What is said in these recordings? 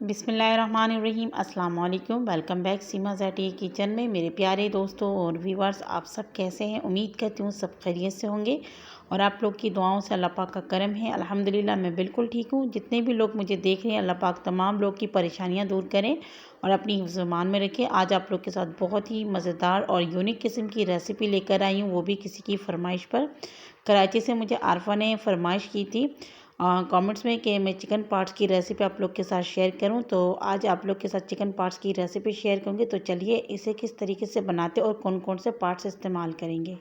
बिस्मिल्लाहिर्रहमानिर्रहीम अस्सलाम वालेकुम। वेलकम बैक सीमा ज़ाटी किचन में। मेरे प्यारे दोस्तों और व्यूवर्स, आप सब कैसे हैं? उम्मीद करती हूँ सब खैरियत से होंगे और आप लोग की दुआओं से अल्लाह पाक का करम है। अल्हम्दुलिल्लाह मैं बिल्कुल ठीक हूँ। जितने भी लोग मुझे देख रहे हैं, अल्लाह पाक तमाम लोग की परेशानियाँ दूर करें और अपनी हिफ्ज़-ए-मान में रखें। आज आप लोग के साथ बहुत ही मज़ेदार और यूनिक किस्म की रेसिपी लेकर आई हूँ, वो भी किसी की फरमाइश पर। कराची से मुझे आरफा ने फरमाइश की थी कमेंट्स में कि मैं चिकन पार्ट्स की रेसिपी आप लोग के साथ शेयर करूं, तो आज आप लोग के साथ चिकन पार्ट्स की रेसिपी शेयर करूंगी। तो चलिए इसे किस तरीके से बनाते और कौन कौन से पार्ट्स इस्तेमाल करेंगे।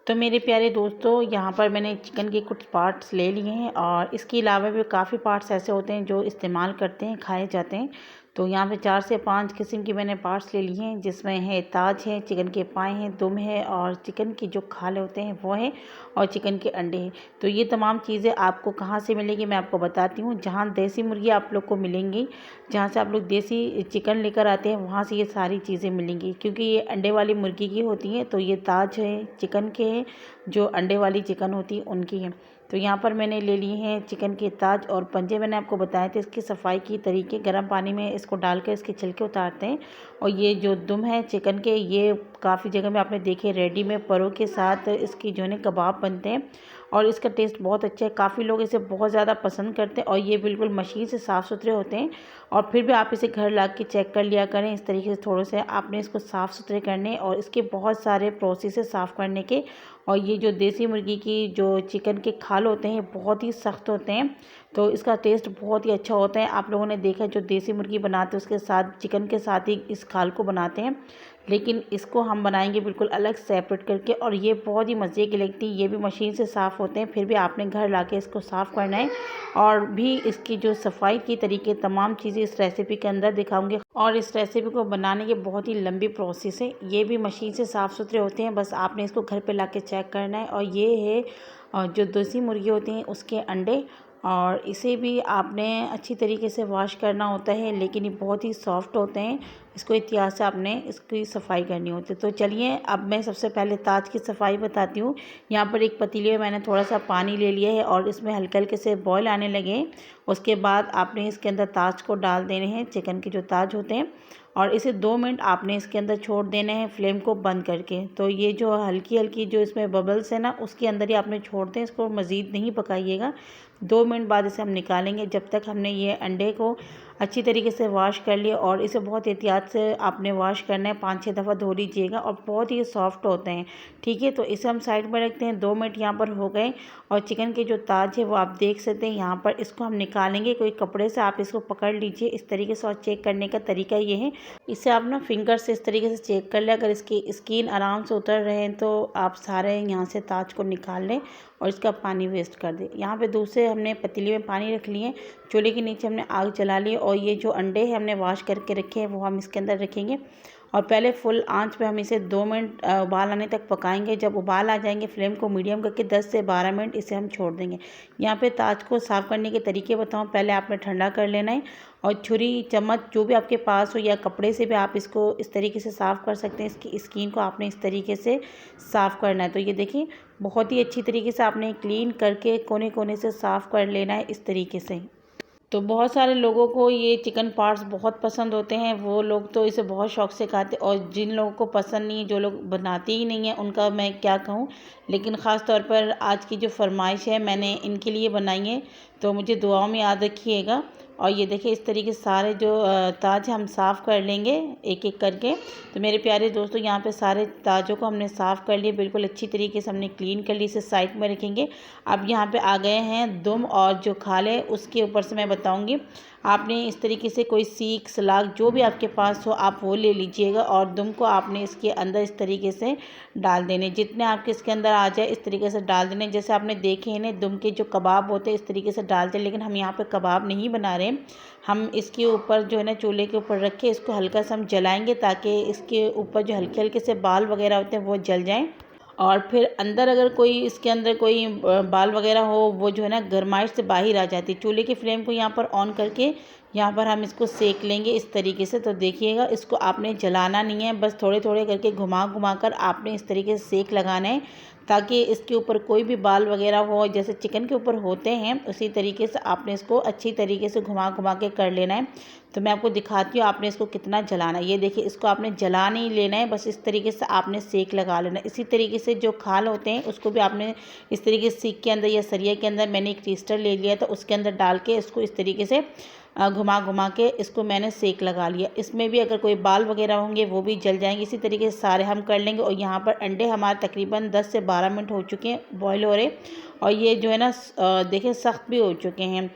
तो मेरे प्यारे दोस्तों, यहाँ पर मैंने चिकन के कुछ पार्ट्स ले लिए हैं और इसके अलावा भी काफ़ी पार्ट्स ऐसे होते हैं जो इस्तेमाल करते हैं, खाए जाते हैं। तो यहाँ पे 4 से 5 किस्म की मैंने पार्ट्स ले लिए हैं, जिसमें है ताज है, चिकन के पाए हैं, दुम है और चिकन की जो खाले होते हैं वो है और चिकन के अंडे हैं। तो ये तमाम चीज़ें आपको कहाँ से मिलेगी मैं आपको बताती हूँ। जहाँ देसी मुर्गी आप लोग को मिलेंगी, जहाँ से आप लोग देसी चिकन लेकर आते हैं, वहाँ से ये सारी चीज़ें मिलेंगी, क्योंकि ये अंडे वाली मुर्गी की होती हैं। तो ये ताज है चिकन के हैं, जो अंडे वाली चिकन होती है उनकी है। तो यहाँ पर मैंने ले लिए हैं चिकन के ताज और पंजे। मैंने आपको बताए थे इसकी सफाई की तरीके। गर्म पानी में इसको डालकर इसके छिलके उतारते हैं। और ये जो दुम है चिकन के, ये काफ़ी जगह में आपने देखे रेडी में परों के साथ इसकी जो है कबाब बनते हैं और इसका टेस्ट बहुत अच्छा है। काफ़ी लोग इसे बहुत ज़्यादा पसंद करते हैं और ये बिल्कुल मशीन से साफ़ सुथरे होते हैं। और फिर भी आप इसे घर ला के चेक कर लिया करें। इस तरीके से थोड़े से आपने इसको साफ़ सुथरे करने और इसके बहुत सारे प्रोसेस है साफ़ करने के। और ये जो देसी मुर्गी की जो चिकन के खाल होते हैं बहुत ही सख्त होते हैं, तो इसका टेस्ट बहुत ही अच्छा होता है। आप लोगों ने देखा जो देसी मुर्गी बनाते हैं उसके साथ चिकन के साथ ही इस खाल को बनाते हैं, लेकिन इसको हम बनाएंगे बिल्कुल अलग सेपरेट करके और ये बहुत ही मज़े की लगती है। ये भी मशीन से साफ़ होते हैं, फिर भी आपने घर लाके इसको साफ़ करना है। और भी इसकी जो सफाई की तरीके तमाम चीज़ें इस रेसिपी के अंदर दिखाऊंगी और इस रेसिपी को बनाने की बहुत ही लंबी प्रोसेस है। ये भी मशीन से साफ़ सुथरे होते हैं, बस आपने इसको घर पे लाके चेक करना है। और ये है जो देसी मुर्गी होती हैं उसके अंडे, और इसे भी आपने अच्छी तरीके से वॉश करना होता है, लेकिन ये बहुत ही सॉफ्ट होते हैं। इसको एहतियात से आपने इसकी सफाई करनी होती है। तो चलिए अब मैं सबसे पहले ताज की सफाई बताती हूँ। यहाँ पर एक पतीले में मैंने थोड़ा सा पानी ले लिया है और इसमें हल्के हल्के से बॉयल आने लगे। उसके बाद आपने इसके अंदर ताज को डाल देने हैं, चिकन के जो ताज होते हैं, और इसे 2 मिनट आपने इसके अंदर छोड़ देने हैं फ्लेम को बंद करके। तो ये जो हल्की हल्की जो इसमें बबल्स है ना, उसके अंदर ही आपने छोड़ दें, इसको मज़ीद नहीं पकाइएगा। 2 मिनट बाद इसे हम निकालेंगे। जब तक हमने ये अंडे को अच्छी तरीके से वॉश कर लिया, और इसे बहुत एहतियात से आपने वॉश करना है, 5-6 दफ़ा धो लीजिएगा और बहुत ही सॉफ्ट होते हैं। ठीक है, तो इसे हम साइड में रखते हैं। 2 मिनट यहाँ पर हो गए और चिकन के जो ताज है वो आप देख सकते हैं यहाँ पर। इसको हम निकालेंगे, कोई कपड़े से आप इसको पकड़ लीजिए इस तरीके से। और चेक करने का तरीका ये है, इसे आप ना फिंगर से इस तरीके से चेक कर लें। अगर इसकी स्किन आराम से उतर रहे हैं तो आप सारे यहाँ से ताज को निकाल लें और इसका पानी वेस्ट कर दें। यहाँ पे दूसरे हमने पतीले में पानी रख लिए, चूल्हे के नीचे हमने आग जला ली और ये जो अंडे हैं हमने वॉश करके रखे हैं वो हम इसके अंदर रखेंगे और पहले फुल आंच पे हम इसे 2 मिनट उबाल आने तक पकाएंगे। जब उबाल आ जाएंगे फ्लेम को मीडियम करके 10 से 12 मिनट इसे हम छोड़ देंगे। यहाँ पे ताज को साफ़ करने के तरीके बताऊँ। पहले आपने ठंडा कर लेना है और छुरी चम्मच जो भी आपके पास हो या कपड़े से भी आप इसको इस तरीके से साफ़ कर सकते हैं। इसकी स्किन को आपने इस तरीके से साफ़ करना है। तो ये देखिए बहुत ही अच्छी तरीके से आपने क्लीन करके कोने कोने से साफ़ कर लेना है इस तरीके से। तो बहुत सारे लोगों को ये चिकन पार्ट्स बहुत पसंद होते हैं, वो लोग तो इसे बहुत शौक़ से खाते हैं। और जिन लोगों को पसंद नहीं है, जो लोग बनाते ही नहीं है, उनका मैं क्या कहूँ। लेकिन ख़ास तौर पर आज की जो फरमाइश है मैंने इनके लिए बनाई है, तो मुझे दुआओं में याद रखिएगा। और ये देखिए इस तरीके से सारे जो ताज हम साफ़ कर लेंगे एक एक करके। तो मेरे प्यारे दोस्तों, यहाँ पे सारे ताजों को हमने साफ़ कर लिए, बिल्कुल अच्छी तरीके से हमने क्लीन कर ली। इसे साइड में रखेंगे। अब यहाँ पे आ गए हैं दुम और जो खाले, उसके ऊपर से मैं बताऊँगी। आपने इस तरीके से कोई सीख सलाख जो भी आपके पास हो आप वो ले लीजिएगा और दुम को आपने इसके अंदर इस तरीके से डाल देने। जितने आपके इसके अंदर आ जाए इस तरीके से डाल देने। जैसे आपने देखे हैं ना दुम के जो कबाब होते हैं इस तरीके से डालते हैं, लेकिन हम यहाँ पे कबाब नहीं बना रहे। हम इसके ऊपर जो है ना चूल्हे के ऊपर रख के इसको हल्का सा हम जलाएंगे, ताकि इसके ऊपर जो हल्के हल्के से बाल वगैरह होते हैं वो जल जाएँ। और फिर अंदर अगर कोई इसके अंदर कोई बाल वगैरह हो, वो जो है ना गरमाइश से बाहर आ जाती है। चूल्हे की फ्लेम को यहाँ पर ऑन करके यहाँ पर हम इसको सेक लेंगे इस तरीके से। तो देखिएगा इसको आपने जलाना नहीं है, बस थोड़े थोड़े करके घुमा घुमा कर आपने इस तरीके से सेक लगाना है, ताकि इसके ऊपर कोई भी बाल वगैरह हो, जैसे चिकन के ऊपर होते हैं उसी तरीके से आपने इसको अच्छी तरीके से घुमा घुमा के कर लेना है। तो मैं आपको दिखाती हूँ आपने इसको कितना जलाना है। ये देखिए, इसको आपने जला नहीं लेना है, बस इस तरीके से आपने सेक लगा लेना है। इसी तरीके से जो खाल होते हैं उसको भी आपने इस तरीके से सीख के अंदर या सरिया के अंदर मैंने एक टीस्टर ले लिया था, उसके अंदर डाल के इसको इस तरीके से घुमा घुमा के इसको मैंने सेक लगा लिया। इसमें भी अगर कोई बाल वगैरह होंगे वो भी जल जाएंगे। इसी तरीके से सारे हम कर लेंगे। और यहाँ पर अंडे हमारे तकरीबन 10 से 12 मिनट हो चुके हैं बॉईल हो रहे, और ये जो है ना देखिए सख्त भी हो चुके हैं।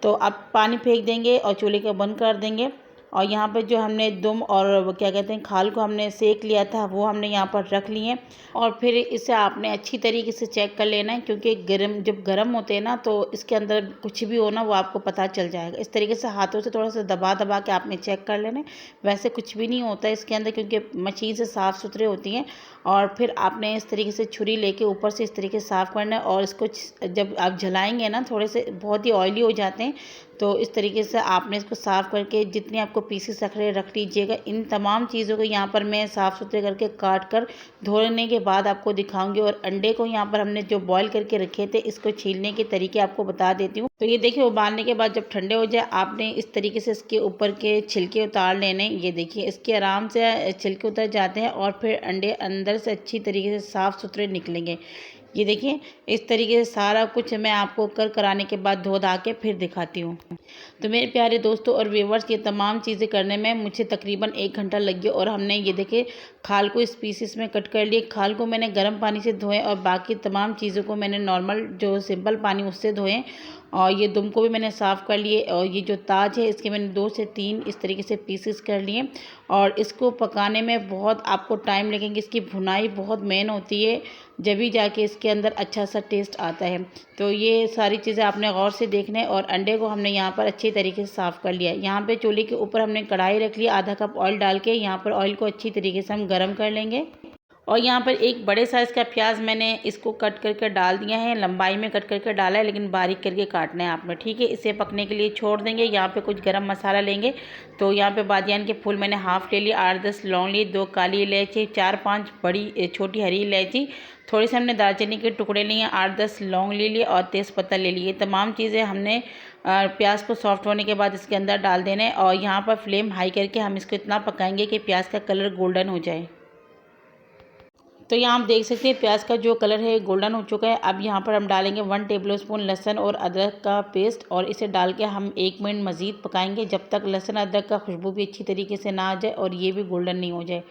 तो अब पानी फेंक देंगे और चूल्हे को बंद कर देंगे। और यहाँ पर जो हमने दुम और वो क्या कहते हैं खाल को हमने सेक लिया था वो हमने यहाँ पर रख लिए। और फिर इसे आपने अच्छी तरीके से चेक कर लेना है, क्योंकि जब गर्म होते हैं ना तो इसके अंदर कुछ भी हो ना वो आपको पता चल जाएगा। इस तरीके से हाथों से थोड़ा सा दबा दबा के आपने चेक कर लेना है। वैसे कुछ भी नहीं होता है इसके अंदर, क्योंकि मशीन से साफ़ सुथरे होती हैं। और फिर आपने इस तरीके से छुरी लेके ऊपर से इस तरीके से साफ़ करना है। और इसको जब आप जलाएंगे ना थोड़े से बहुत ही ऑयली हो जाते हैं, तो इस तरीके से आपने इसको साफ़ करके जितने आपको पीसेस रख लीजिएगा। इन तमाम चीज़ों को यहाँ पर मैं साफ़ सुथरे करके काट कर धोने के बाद आपको दिखाऊंगी। और अंडे को यहाँ पर हमने जो बॉईल करके रखे थे इसको छीलने के तरीके आपको बता देती हूँ। तो ये देखिए, उबालने के बाद जब ठंडे हो जाए आपने इस तरीके से इसके ऊपर के छिलके उतार लेने। ये देखिए, इसके आराम से छिलके उतर जाते हैं और फिर अंडे अंदर से अच्छी तरीके से साफ़ सुथरे निकलेंगे। ये देखिए, इस तरीके से सारा कुछ मैं आपको कराने के बाद धो धा के फिर दिखाती हूँ। तो मेरे प्यारे दोस्तों और व्यूवर्स, ये तमाम चीज़ें करने में मुझे तकरीबन 1 घंटा लग गया। और हमने ये देखिए खाल को इस पीसेस में कट कर लिए। खाल को मैंने गर्म पानी से धोए और बाकी तमाम चीज़ों को मैंने नॉर्मल जो सिंपल पानी उससे धोए। और ये दुम को भी मैंने साफ़ कर लिए। और ये जो ताज है इसके मैंने 2 से 3 इस तरीके से पीसेस कर लिए। और इसको पकाने में बहुत आपको टाइम लगेंगे। इसकी भुनाई बहुत मेन होती है, जब भी जाके इसके अंदर अच्छा सा टेस्ट आता है। तो ये सारी चीज़ें आपने गौर से देखना है। और अंडे को हमने यहाँ पर अच्छी तरीके से साफ़ कर लिया है। यहाँ पे चूल्हे के ऊपर हमने कढ़ाई रख ली, आधा कप ऑयल डाल के यहाँ पर ऑयल को अच्छी तरीके से हम गर्म कर लेंगे। और यहाँ पर एक बड़े साइज़ का प्याज मैंने इसको कट करके डाल दिया है, लंबाई में कट करके डाला है, लेकिन बारीक करके काटना है आपने, ठीक है। इसे पकने के लिए छोड़ देंगे। यहाँ पे कुछ गरम मसाला लेंगे। तो यहाँ पे बादियान के फूल मैंने हाफ़ ले लिए, 8-10 लौंग ली, 2 काली इलायची, 4-5 बड़ी छोटी हरी इलायची, थोड़ी सी हमने दालचीनी के टुकड़े लिए, 8-10 लौंग ले लिए और तेज़पत्ता ले लिए। तमाम चीज़ें हमने प्याज को सॉफ्ट होने के बाद इसके अंदर डाल देना है। और यहाँ पर फ्लेम हाई करके हम इसको इतना पकाएंगे कि प्याज का कलर गोल्डन हो जाए। तो यहाँ आप देख सकते हैं प्याज का जो कलर है गोल्डन हो चुका है। अब यहाँ पर हम डालेंगे 1 टेबलस्पून लहसुन और अदरक का पेस्ट, और इसे डाल के हम 1 मिनट मज़ीद पकाएंगे जब तक लहसुन अदरक का खुशबू भी अच्छी तरीके से ना आ जाए और ये भी गोल्डन नहीं हो जाए।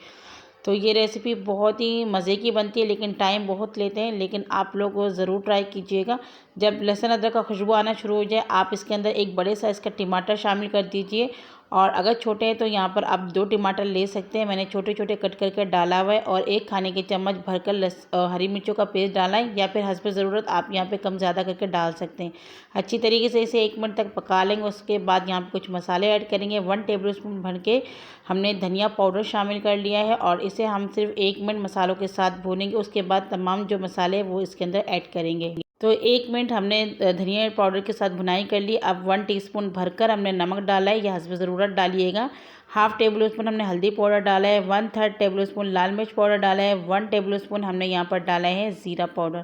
तो ये रेसिपी बहुत ही मज़े की बनती है, लेकिन टाइम बहुत लेते हैं, लेकिन आप लोग वो ज़रूर ट्राई कीजिएगा। जब लहसुन अदरक का खुशबू आना शुरू हो जाए आप इसके अंदर एक बड़े साइज़ का टमाटर शामिल कर दीजिए। और अगर छोटे हैं तो यहाँ पर आप 2 टमाटर ले सकते हैं। मैंने छोटे छोटे कट करके डाला हुआ है। और 1 खाने के चम्मच भरकर हरी मिर्चों का पेस्ट डाला है, या फिर हस्ब ज़रूरत आप यहाँ पे कम ज़्यादा करके डाल सकते हैं। अच्छी तरीके से इसे 1 मिनट तक पका लेंगे। उसके बाद यहाँ पे कुछ मसाले ऐड करेंगे। 1 टेबलस्पून भर के हमने धनिया पाउडर शामिल कर लिया है, और इसे हम सिर्फ 1 मिनट मसालों के साथ भूनेंगे। उसके बाद तमाम जो मसाले हैं वो इसके अंदर ऐड करेंगे। तो 1 मिनट हमने धनिया पाउडर के साथ भुनाई कर ली। अब 1 टीस्पून भरकर हमने नमक डाला है, यह हस्ब ज़रूरत डालिएगा। हाफ़ टेबल स्पून हमने हल्दी पाउडर डाला है, 1/3 टेबल स्पून लाल मिर्च पाउडर डाला है, 1 टेबल स्पून हमने यहाँ पर डाला है ज़ीरा पाउडर।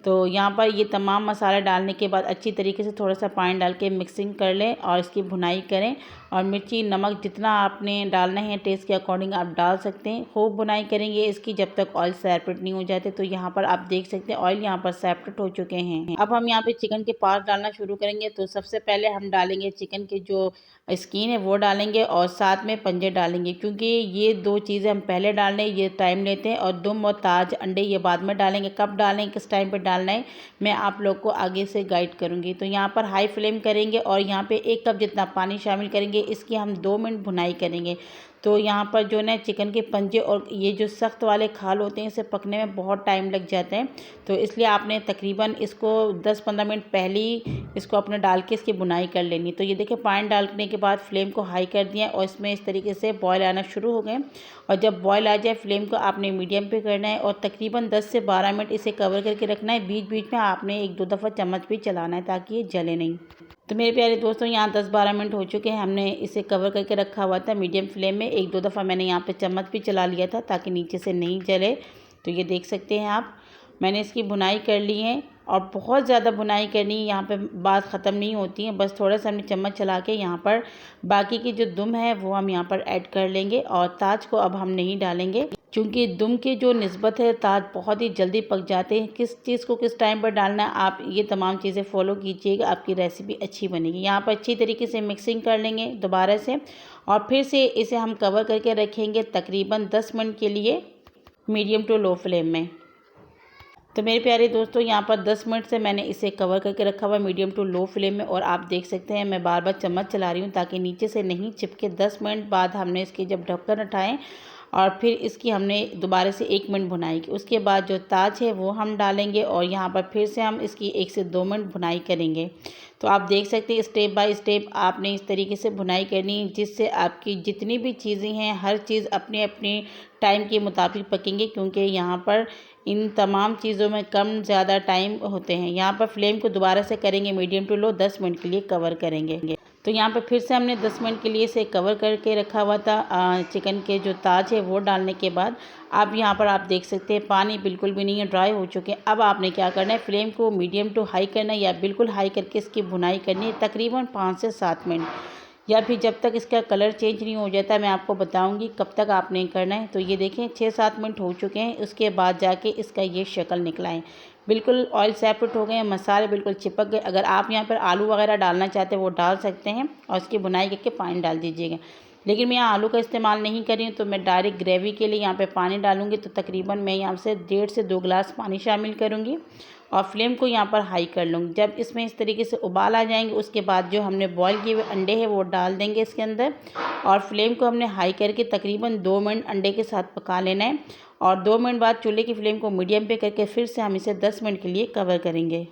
तो यहाँ पर ये तमाम मसाले डालने के बाद अच्छी तरीके से थोड़ा सा पानी डाल के मिक्सिंग कर लें और इसकी भुनाई करें। और मिर्ची नमक जितना आपने डालना है टेस्ट के अकॉर्डिंग आप डाल सकते हैं। खूब भुनाई करेंगे इसकी जब तक ऑयल सेपरेट नहीं हो जाते। तो यहाँ पर आप देख सकते हैं ऑयल यहाँ पर सेपरेट हो चुके हैं। अब हम यहाँ पे चिकन के पार्ट डालना शुरू करेंगे। तो सबसे पहले हम डालेंगे चिकन के जो स्किन है वो डालेंगे, और साथ में पंजे डालेंगे, क्योंकि ये 2 चीज़ें हम पहले डाल रहे हैं, ये टाइम लेते हैं। और दुम और ताज अंडे ये बाद में डालेंगे। कब डालें, किस टाइम पे डालना है, मैं आप लोग को आगे से गाइड करूँगी। तो यहाँ पर हाई फ्लेम करेंगे और यहाँ पे 1 कप जितना पानी शामिल करेंगे। इसकी हम 2 मिनट भुनाई करेंगे। तो यहाँ पर जो ना चिकन के पंजे और ये जो सख्त वाले खाल होते हैं इसे पकने में बहुत टाइम लग जाता है। तो इसलिए आपने तकरीबन इसको 10-15 मिनट पहले ही इसको अपने डाल के इसकी बुनाई कर लेनी। तो ये देखिए पानी डालने के बाद फ्लेम को हाई कर दिया और इसमें इस तरीके से बॉयल आना शुरू हो गए। और जब बॉयल आ जाए फ्लेम को आपने मीडियम पे करना है और तकरीबन 10 से 12 मिनट इसे कवर करके रखना है। बीच बीच में आपने 1-2 दफ़ा चम्मच भी चलाना है ताकि ये जले नहीं। तो मेरे प्यारे दोस्तों यहाँ 10-12 मिनट हो चुके हैं। हमने इसे कवर करके रखा हुआ था मीडियम फ्लेम में। 1-2 दफ़ा मैंने यहाँ पे चम्मच भी चला लिया था ताकि नीचे से नहीं जले। तो ये देख सकते हैं आप। मैंने इसकी भुनाई कर ली है और बहुत ज़्यादा भुनाई करनी है, यहाँ पे बात ख़त्म नहीं होती है। बस थोड़ा सा हमने चम्मच चला के यहाँ पर बाकी की जो दुम है वो हम यहाँ पर ऐड कर लेंगे और ताज को अब हम नहीं डालेंगे, क्योंकि दुम की जो निस्बत है ताज बहुत ही जल्दी पक जाते हैं। किस चीज़ को किस टाइम पर डालना है, आप ये तमाम चीज़ें फॉलो कीजिएगा, आपकी रेसिपी अच्छी बनेगी। यहाँ पर अच्छी तरीके से मिक्सिंग कर लेंगे दोबारा से और फिर से इसे हम कवर करके रखेंगे तकरीबन 10 मिनट के लिए मीडियम टू लो फ्लेम में। तो मेरे प्यारे दोस्तों, यहाँ पर 10 मिनट से मैंने इसे कवर करके रखा हुआ मीडियम टू लो फ्लेम में और आप देख सकते हैं मैं बार बार चम्मच चला रही हूँ ताकि नीचे से नहीं चिपके। 10 मिनट बाद हमने इसके जब ढक्कन उठाएं और फिर इसकी हमने दोबारा से 1 मिनट भुनाई की। उसके बाद जो ताज है वो हम डालेंगे और यहाँ पर फिर से हम इसकी 1 से 2 मिनट भुनाई करेंगे। तो आप देख सकते हैं स्टेप बाय स्टेप आपने इस तरीके से भुनाई करनी है, जिससे आपकी जितनी भी चीज़ें हैं हर चीज़ अपने अपने टाइम के मुताबिक पकेंगे, क्योंकि यहाँ पर इन तमाम चीज़ों में कम ज़्यादा टाइम होते हैं। यहाँ पर फ्लेम को दोबारा से करेंगे मीडियम टू लो, 10 मिनट के लिए कवर करेंगे। तो यहाँ पर फिर से हमने 10 मिनट के लिए इसे कवर करके रखा हुआ था। चिकन के जो ताज है वो डालने के बाद अब यहाँ पर आप देख सकते हैं पानी बिल्कुल भी नहीं है, ड्राई हो चुके हैं। अब आपने क्या करना है, फ्लेम को मीडियम टू हाई करना है या बिल्कुल हाई करके इसकी भुनाई करनी है तकरीबन 5 से 7 मिनट, या फिर जब तक इसका कलर चेंज नहीं हो जाता। मैं आपको बताऊंगी कब तक आपने करना है। तो ये देखें 6-7 मिनट हो चुके हैं, उसके बाद जाके इसका ये शक्ल निकला है। बिल्कुल ऑयल सेपरेट हो गए हैं, मसाले बिल्कुल चिपक गए। अगर आप यहाँ पर आलू वगैरह डालना चाहते हैं वो डाल सकते हैं और उसकी भुनाई करके पानी डाल दीजिएगा, लेकिन मैं यहाँ आलू का इस्तेमाल नहीं कर रही हूँ। तो मैं डायरेक्ट ग्रेवी के लिए यहाँ पे पानी डालूंगी। तो तकरीबन मैं यहाँ से 1.5 से 2 गिलास पानी शामिल करूँगी और फ्लेम को यहाँ पर हाई कर लूँगी। जब इसमें इस तरीके से उबाल आ जाएंगे उसके बाद जो हमने बॉईल किए हुए अंडे हैं वो डाल देंगे इसके अंदर और फ्लेम को हमने हाई करके तकरीबन 2 मिनट अंडे के साथ पका लेना है और 2 मिनट बाद चूल्हे की फ्लेम को मीडियम पे करके फिर से हम इसे 10 मिनट के लिए कवर करेंगे।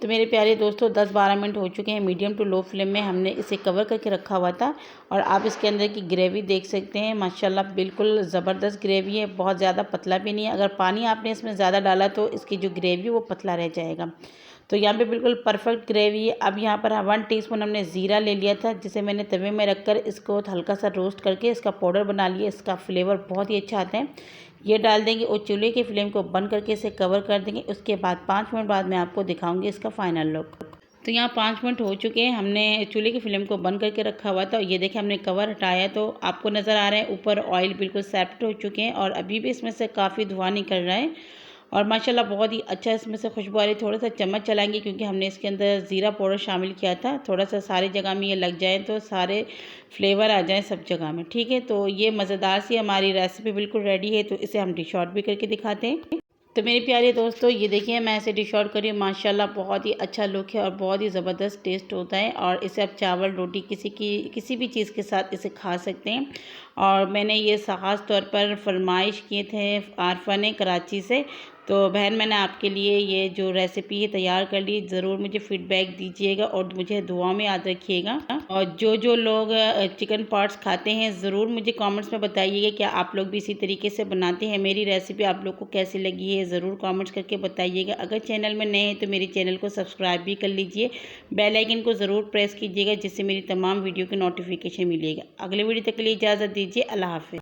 तो मेरे प्यारे दोस्तों 10-12 मिनट हो चुके हैं, मीडियम टू लो फ्लेम में हमने इसे कवर करके रखा हुआ था और आप इसके अंदर की ग्रेवी देख सकते हैं। माशाल्लाह बिल्कुल ज़बरदस्त ग्रेवी है, बहुत ज़्यादा पतला भी नहीं है। अगर पानी आपने इसमें ज़्यादा डाला तो इसकी जो ग्रेवी है वो पतला रह जाएगा। तो यहाँ पे बिल्कुल परफेक्ट ग्रेवी है। अब यहाँ पर 1 टीस्पून हमने ज़ीरा ले लिया था, जिसे मैंने तवे में रखकर इसको हल्का सा रोस्ट करके इसका पाउडर बना लिया। इसका फ्लेवर बहुत ही अच्छा आता है। ये डाल देंगे और चूल्हे की फ्लेम को बंद करके इसे कवर कर देंगे। उसके बाद 5 मिनट बाद मैं आपको दिखाऊंगी इसका फाइनल लुक। तो यहाँ 5 मिनट हो चुके हैं, हमने चूल्हे की फ्लेम को बंद करके रखा हुआ था। ये देखिए हमने कवर हटाया तो आपको नज़र आ रहा है ऊपर ऑयल बिल्कुल सेपरेट हो चुके हैं और अभी भी इसमें से काफ़ी धुआं निकल रहा है और माशाल्लाह बहुत ही अच्छा इसमें से खुशबू आ रही है। थोड़ा सा चम्मच चलाएंगे क्योंकि हमने इसके अंदर ज़ीरा पाउडर शामिल किया था। थोड़ा सा सारी जगह में ये लग जाए तो सारे फ्लेवर आ जाए सब जगह में, ठीक है। तो ये मज़ेदार सी हमारी रेसिपी बिल्कुल रेडी है। तो इसे हम डिश आउट भी करके दिखाते हैं। तो मेरे प्यारे दोस्तों ये देखिए मैं इसे डिश आउट कर रही हूँ। माशाल्लाह बहुत ही अच्छा लुक है और बहुत ही ज़बरदस्त टेस्ट होता है और इसे आप चावल रोटी किसी भी चीज़ के साथ इसे खा सकते हैं। और मैंने ये ख़ास तौर पर फरमाइश किए थे आरफा ने कराची से। तो बहन मैंने आपके लिए ये जो रेसिपी है तैयार कर ली, ज़रूर मुझे फ़ीडबैक दीजिएगा और मुझे दुआ में याद रखिएगा। और जो लोग चिकन पार्ट्स खाते हैं ज़रूर मुझे कमेंट्स में बताइएगा क्या आप लोग भी इसी तरीके से बनाते हैं। मेरी रेसिपी आप लोग को कैसी लगी है ज़रूर कमेंट्स करके बताइएगा। अगर चैनल में नए हैं तो मेरे चैनल को सब्सक्राइब भी कर लीजिए, बेल आइकन को ज़रूर प्रेस कीजिएगा जिससे मेरी तमाम वीडियो की नोटिफिकेशन मिलेगा। अगले वीडियो तक के लिए इजाज़त दीजिए। अल्लाह हाफ़िज़।